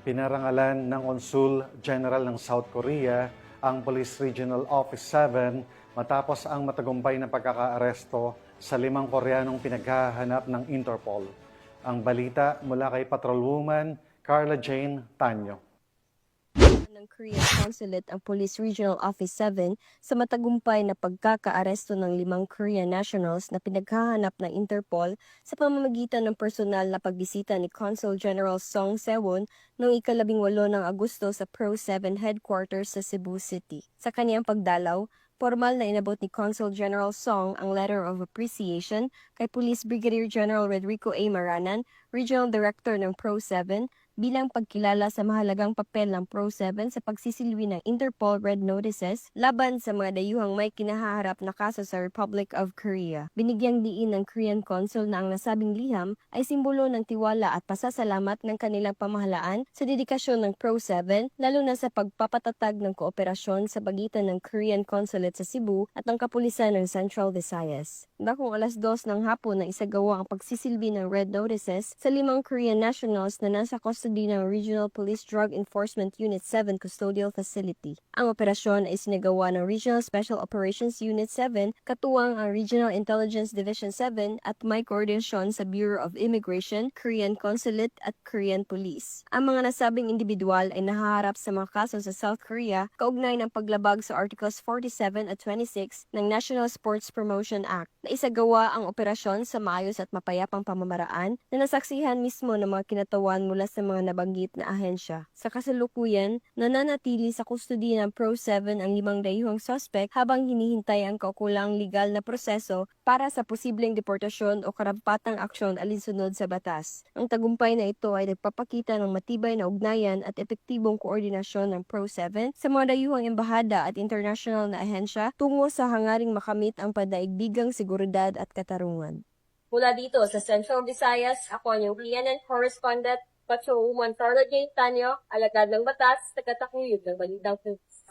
Pinarangalan ng Consul General ng South Korea ang Police Regional Office 7 matapos ang matagumpay na pagkakaaresto sa 5 Koreanong pinaghahanap ng Interpol. Ang balita mula kay Patrolwoman Carla Jane Tanyo. Ng Korean Consulate ang Police Regional Office 7 sa matagumpay na pagkakaaresto ng 5 Korean nationals na pinaghahanap ng Interpol sa pamamagitan ng personal na pagbisita ni Consul General Song Se-won noong ika-18 ng Agosto sa Pro 7 headquarters sa Cebu City. Sa kaniyang pagdalaw, formal na inabot ni Consul General Song ang letter of appreciation kay Police Brigadier General Rodrigo A. Maranan, Regional Director ng Pro 7, bilang pagkilala sa mahalagang papel ng Pro 7 sa pagsisilbi ng Interpol Red Notices laban sa mga dayuhang may kinahaharap na kaso sa Republic of Korea. Binigyang diin ng Korean Consul na ang nasabing liham ay simbolo ng tiwala at pasasalamat ng kanilang pamahalaan sa dedikasyon ng Pro 7, lalo na sa pagpapatatag ng kooperasyon sa pagitan ng Korean Consulate sa Cebu at ng kapulisan ng Central Visayas. Dakong 2:00 ng hapon na isagawa ang pagsisilbi ng Red Notices sa 5 Korean nationals na nasa custody ng Regional Police Drug Enforcement Unit 7 Custodial Facility. Ang operasyon ay sinagawa ng Regional Special Operations Unit 7, katuwang ang Regional Intelligence Division 7 at may koordinasyon sa Bureau of Immigration, Korean Consulate at Korean Police. Ang mga nasabing individual ay nahaharap sa mga kaso sa South Korea kaugnay ng paglabag sa Articles 47 at 26 ng National Sports Promotion Act na isagawa ang operasyon sa maayos at mapayapang pamamaraan na nasaksihan mismo ng mga kinatawan mula sa mga nabanggit na ahensya. Sa kasalukuyan, nananatili sa kustodi ng Pro 7 ang 5 dayuhang suspect habang hinihintay ang kaukulang legal na proseso para sa posibleng deportasyon o karampatang aksyon alinsunod sa batas. Ang tagumpay na ito ay nagpapakita ng matibay na ugnayan at epektibong koordinasyon ng Pro 7 sa mga dayuhang embahada at international na ahensya tungo sa hangaring makamit ang padaigdigang seguridad at katarungan. Mula dito sa Central Visayas, ako ang CNN correspondent, Patrolwoman Carla Jane Tanyo, alagad ng batas, taga-takuyod ng Balitang Philippines.